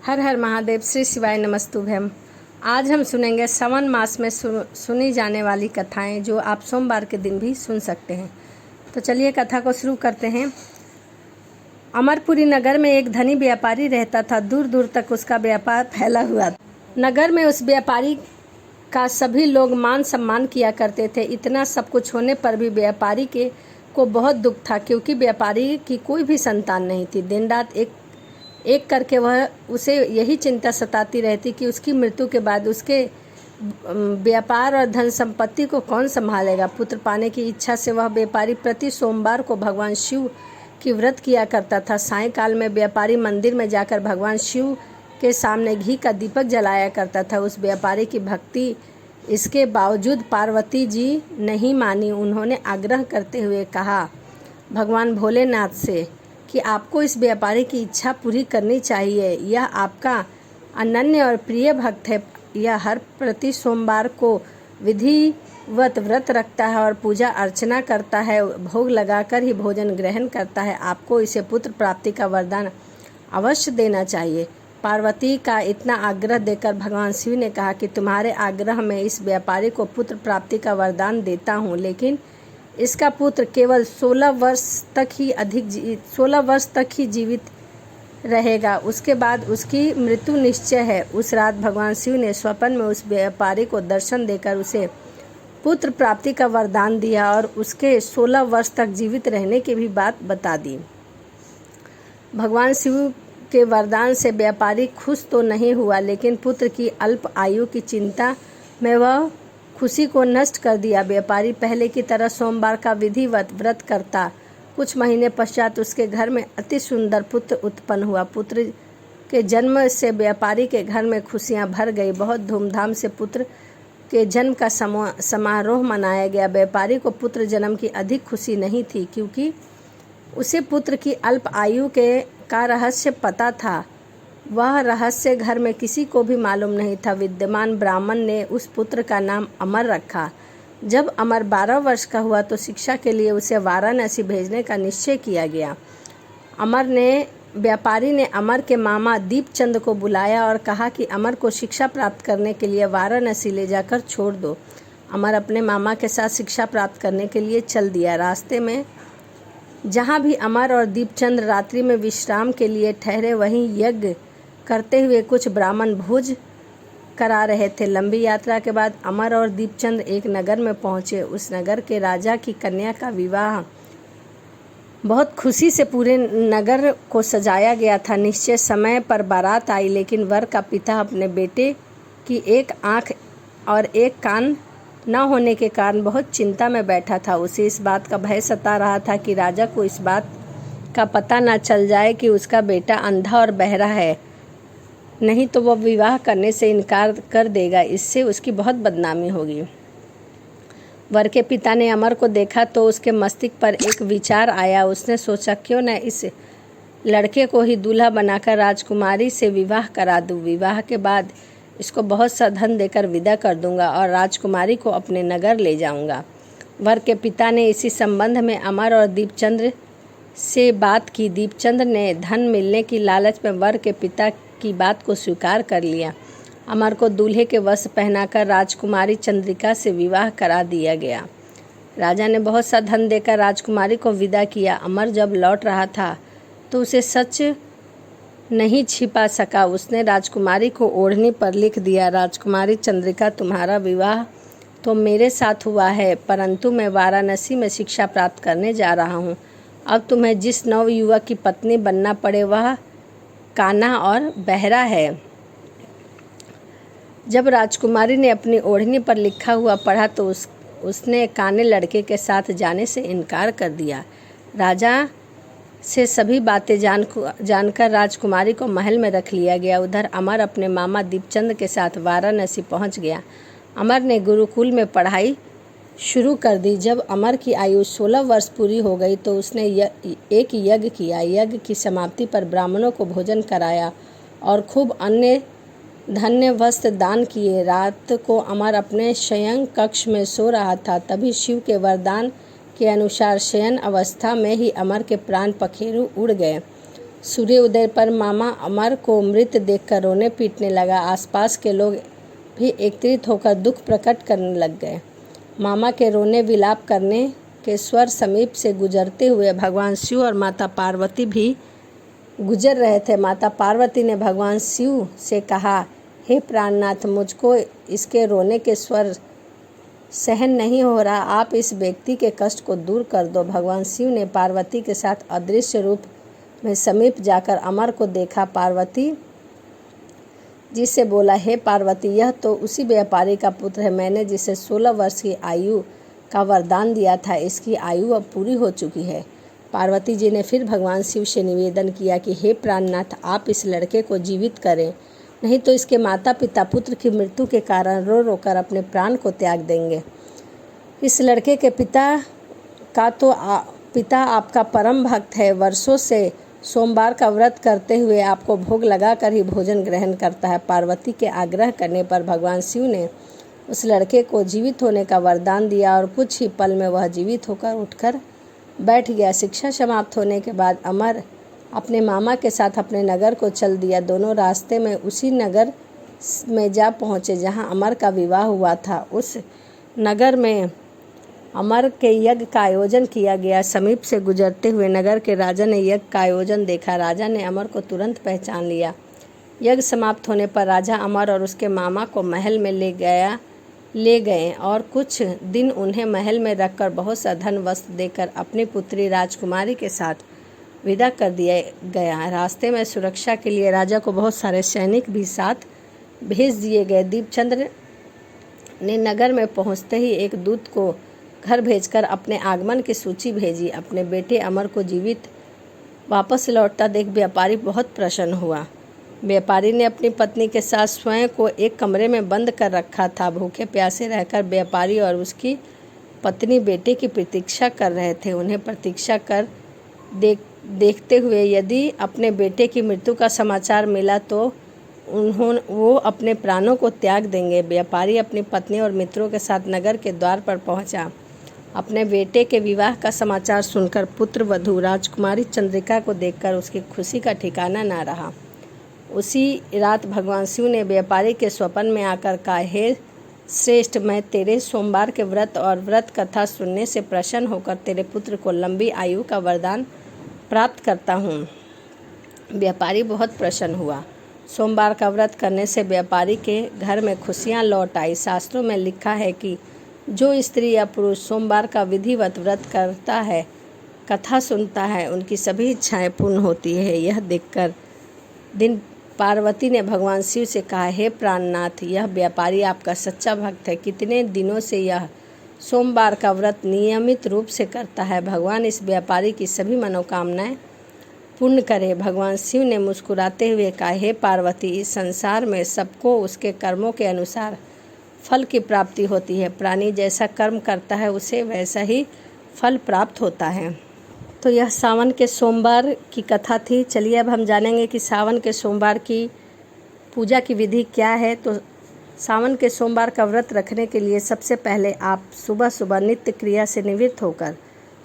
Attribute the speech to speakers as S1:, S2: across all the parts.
S1: हर हर महादेव, श्री शिवाय नमस्तुभ्यम। आज हम सुनेंगे श्रवण मास में सुनी जाने वाली कथाएं जो आप सोमवार के दिन भी सुन सकते हैं। तो चलिए कथा को शुरू करते हैं। अमरपुरी नगर में एक धनी व्यापारी रहता था। दूर दूर तक उसका व्यापार फैला हुआ था। नगर में उस व्यापारी का सभी लोग मान सम्मान किया करते थे। इतना सब कुछ होने पर भी व्यापारी को बहुत दुख था, क्योंकि व्यापारी की कोई भी संतान नहीं थी। दिन रात एक करके उसे यही चिंता सताती रहती कि उसकी मृत्यु के बाद उसके व्यापार और धन संपत्ति को कौन संभालेगा। पुत्र पाने की इच्छा से वह व्यापारी प्रति सोमवार को भगवान शिव की व्रत किया करता था। सायंकाल में व्यापारी मंदिर में जाकर भगवान शिव के सामने घी का दीपक जलाया करता था। उस व्यापारी की भक्ति इसके बावजूद पार्वती जी नहीं मानी। उन्होंने आग्रह करते हुए कहा भगवान भोलेनाथ से कि आपको इस व्यापारी की इच्छा पूरी करनी चाहिए। यह आपका अनन्य और प्रिय भक्त है। यह हर प्रति सोमवार को विधिवत व्रत रखता है और पूजा अर्चना करता है। भोग लगाकर ही भोजन ग्रहण करता है। आपको इसे पुत्र प्राप्ति का वरदान अवश्य देना चाहिए। पार्वती का इतना आग्रह देखकर भगवान शिव ने कहा कि तुम्हारे आग्रह में इस व्यापारी को पुत्र प्राप्ति का वरदान देता हूँ, लेकिन इसका पुत्र केवल 16 वर्ष तक ही जीवित रहेगा। उसके बाद उसकी मृत्यु निश्चय है। उस रात भगवान शिव ने स्वप्न में उस व्यापारी को दर्शन देकर उसे पुत्र प्राप्ति का वरदान दिया और उसके 16 वर्ष तक जीवित रहने की भी बात बता दी। भगवान शिव के वरदान से व्यापारी खुश तो नहीं हुआ, लेकिन पुत्र की अल्प आयु की चिंता में वह खुशी को नष्ट कर दिया। व्यापारी पहले की तरह सोमवार का विधिवत व्रत करता। कुछ महीने पश्चात उसके घर में अति सुंदर पुत्र उत्पन्न हुआ। पुत्र के जन्म से व्यापारी के घर में खुशियां भर गई। बहुत धूमधाम से पुत्र के जन्म का समारोह मनाया गया। व्यापारी को पुत्र जन्म की अधिक खुशी नहीं थी, क्योंकि उसे पुत्र की अल्प आयु का रहस्य पता था। वह रहस्य घर में किसी को भी मालूम नहीं था। विद्यमान ब्राह्मण ने उस पुत्र का नाम अमर रखा। जब अमर 12 वर्ष का हुआ तो शिक्षा के लिए उसे वाराणसी भेजने का निश्चय किया गया। व्यापारी ने अमर के मामा दीपचंद को बुलाया और कहा कि अमर को शिक्षा प्राप्त करने के लिए वाराणसी ले जाकर छोड़ दो। अमर अपने मामा के साथ शिक्षा प्राप्त करने के लिए चल दिया। रास्ते में जहाँ भी अमर और दीपचंद रात्रि में विश्राम के लिए ठहरे, वहीं यज्ञ करते हुए कुछ ब्राह्मण भोज करा रहे थे। लंबी यात्रा के बाद अमर और दीपचंद एक नगर में पहुंचे। उस नगर के राजा की कन्या का विवाह बहुत खुशी से पूरे नगर को सजाया गया था। निश्चित समय पर बारात आई, लेकिन वर का पिता अपने बेटे की एक आंख और एक कान न होने के कारण बहुत चिंता में बैठा था। उसे इस बात का भय सता रहा था कि राजा को इस बात का पता न चल जाए कि उसका बेटा अंधा और बहरा है, नहीं तो वह विवाह करने से इनकार कर देगा। इससे उसकी बहुत बदनामी होगी। वर के पिता ने अमर को देखा तो उसके मस्तिष्क पर एक विचार आया। उसने सोचा क्यों न इस लड़के को ही दूल्हा बनाकर राजकुमारी से विवाह करा दूं। विवाह के बाद इसको बहुत सा धन देकर विदा कर दूंगा और राजकुमारी को अपने नगर ले जाऊंगा। वर के पिता ने इसी संबंध में अमर और दीपचंद से बात की। दीपचंद ने धन मिलने की लालच में वर के पिता की बात को स्वीकार कर लिया। अमर को दूल्हे के वस्त्र पहनाकर राजकुमारी चंद्रिका से विवाह करा दिया गया। राजा ने बहुत सा धन देकर राजकुमारी को विदा किया। अमर जब लौट रहा था तो उसे सच नहीं छिपा सका। उसने राजकुमारी को ओढ़नी पर लिख दिया, राजकुमारी चंद्रिका, तुम्हारा विवाह तो मेरे साथ हुआ है, परंतु मैं वाराणसी में शिक्षा प्राप्त करने जा रहा हूँ। अब तुम्हें जिस नवयुवक की पत्नी बनना पड़े वह काना और बहरा है। जब राजकुमारी ने अपनी ओढ़नी पर लिखा हुआ पढ़ा तो उसने काने लड़के के साथ जाने से इनकार कर दिया। राजा से सभी बातें जानकर राजकुमारी को महल में रख लिया गया। उधर अमर अपने मामा दीपचंद के साथ वाराणसी पहुंच गया। अमर ने गुरुकुल में पढ़ाई शुरू कर दी। जब अमर की आयु 16 वर्ष पूरी हो गई तो उसने एक यज्ञ किया। यज्ञ की समाप्ति पर ब्राह्मणों को भोजन कराया और खूब अन्य धन्य वस्त्र दान किए। रात को अमर अपने शयन कक्ष में सो रहा था। तभी शिव के वरदान के अनुसार शयन अवस्था में ही अमर के प्राण पखेरु उड़ गए। सूर्य उदय पर मामा अमर को मृत देखकर रोने पीटने लगा। आसपास के लोग भी एकत्रित होकर दुख प्रकट करने लग गए। मामा के रोने विलाप करने के स्वर समीप से गुजरते हुए भगवान शिव और माता पार्वती भी गुजर रहे थे। माता पार्वती ने भगवान शिव से कहा, हे प्राणनाथ, मुझको इसके रोने के स्वर सहन नहीं हो रहा, आप इस व्यक्ति के कष्ट को दूर कर दो। भगवान शिव ने पार्वती के साथ अदृश्य रूप में समीप जाकर अमर को देखा। पार्वती जी से बोला, हे पार्वती, यह तो उसी व्यापारी का पुत्र है, मैंने जिसे 16 वर्ष की आयु का वरदान दिया था। इसकी आयु अब पूरी हो चुकी है। पार्वती जी ने फिर भगवान शिव से निवेदन किया कि हे प्राणनाथ, आप इस लड़के को जीवित करें, नहीं तो इसके माता पिता पुत्र की मृत्यु के कारण रो रो कर अपने प्राण को त्याग देंगे। इस लड़के के पिता आपका परम भक्त है, वर्षों से सोमवार का व्रत करते हुए आपको भोग लगाकर ही भोजन ग्रहण करता है। पार्वती के आग्रह करने पर भगवान शिव ने उस लड़के को जीवित होने का वरदान दिया और कुछ ही पल में वह जीवित होकर उठकर बैठ गया। शिक्षा समाप्त होने के बाद अमर अपने मामा के साथ अपने नगर को चल दिया। दोनों रास्ते में उसी नगर में जा पहुँचे जहाँ अमर का विवाह हुआ था। उस नगर में अमर के यज्ञ का आयोजन किया गया। समीप से गुजरते हुए नगर के राजा ने यज्ञ का आयोजन देखा। राजा ने अमर को तुरंत पहचान लिया। यज्ञ समाप्त होने पर राजा अमर और उसके मामा को महल में ले गए और कुछ दिन उन्हें महल में रखकर बहुत सा धन वस्त्र देकर अपनी पुत्री राजकुमारी के साथ विदा कर दिया गया। रास्ते में सुरक्षा के लिए राजा को बहुत सारे सैनिक भी साथ भेज दिए गए। दीपचंद्र ने नगर में पहुंचते ही एक दूत को घर भेजकर अपने आगमन की सूची भेजी। अपने बेटे अमर को जीवित वापस लौटता देख व्यापारी बहुत प्रसन्न हुआ। व्यापारी ने अपनी पत्नी के साथ स्वयं को एक कमरे में बंद कर रखा था। भूखे प्यासे रहकर व्यापारी और उसकी पत्नी बेटे की प्रतीक्षा कर रहे थे। उन्हें प्रतीक्षा कर देखते हुए यदि अपने बेटे की मृत्यु का समाचार मिला तो वो अपने प्राणों को त्याग देंगे। व्यापारी अपनी पत्नी और मित्रों के साथ नगर के द्वार पर पहुंचा। अपने बेटे के विवाह का समाचार सुनकर पुत्र वधू राजकुमारी चंद्रिका को देखकर उसकी खुशी का ठिकाना ना रहा। उसी रात भगवान शिव ने व्यापारी के स्वप्न में आकर कहा, हे श्रेष्ठ, मैं तेरे सोमवार के व्रत और व्रत कथा सुनने से प्रसन्न होकर तेरे पुत्र को लंबी आयु का वरदान प्राप्त करता हूँ। व्यापारी बहुत प्रसन्न हुआ। सोमवार का व्रत करने से व्यापारी के घर में खुशियाँ लौट आई। शास्त्रों में लिखा है कि जो स्त्री या पुरुष सोमवार का विधिवत व्रत करता है, कथा सुनता है, उनकी सभी इच्छाएं पूर्ण होती है। यह देखकर दिन पार्वती ने भगवान शिव से कहा, हे प्राणनाथ, यह व्यापारी आपका सच्चा भक्त है। कितने दिनों से यह सोमवार का व्रत नियमित रूप से करता है। भगवान इस व्यापारी की सभी मनोकामनाएं पूर्ण करे। भगवान शिव ने मुस्कुराते हुए कहा, हे पार्वती, इस संसार में सबको उसके कर्मों के अनुसार फल की प्राप्ति होती है। प्राणी जैसा कर्म करता है उसे वैसा ही फल प्राप्त होता है। तो यह सावन के सोमवार की कथा थी। चलिए अब हम जानेंगे कि सावन के सोमवार की पूजा की विधि क्या है। तो सावन के सोमवार का व्रत रखने के लिए सबसे पहले आप सुबह सुबह नित्य क्रिया से निवृत्त होकर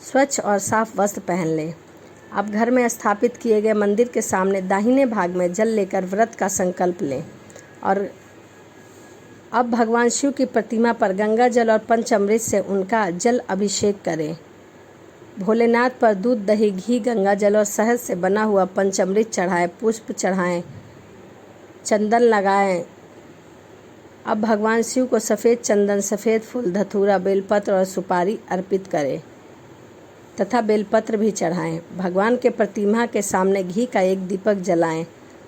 S1: स्वच्छ और साफ वस्त्र पहन लें। आप घर में स्थापित किए गए मंदिर के सामने दाहिने भाग में जल लेकर व्रत का संकल्प लें और अब भगवान शिव की प्रतिमा पर गंगा जल और पंचामृत से उनका जल अभिषेक करें। भोलेनाथ पर दूध, दही, घी, गंगा जल और शहद से बना हुआ पंचामृत चढ़ाएं, पुष्प चढ़ाएं, चंदन लगाएं। अब भगवान शिव को सफ़ेद चंदन, सफ़ेद फूल, धतूरा, बेलपत्र और सुपारी अर्पित करें तथा बेलपत्र भी चढ़ाएं। भगवान के प्रतिमा के सामने घी का एक दीपक जलाएं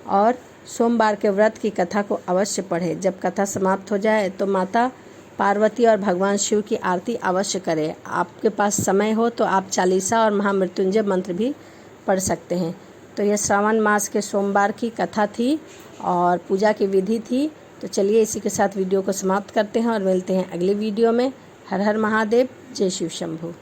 S1: और सोमवार के व्रत की कथा को अवश्य पढ़ें। जब कथा समाप्त हो जाए तो माता पार्वती और भगवान शिव की आरती अवश्य करें। आपके पास समय हो तो आप चालीसा और महामृत्युंजय मंत्र भी पढ़ सकते हैं। तो यह श्रावण मास के सोमवार की कथा थी और पूजा की विधि थी। तो चलिए इसी के साथ वीडियो को समाप्त करते हैं और मिलते हैं अगले वीडियो में। हर हर महादेव, जय शिव शंभू।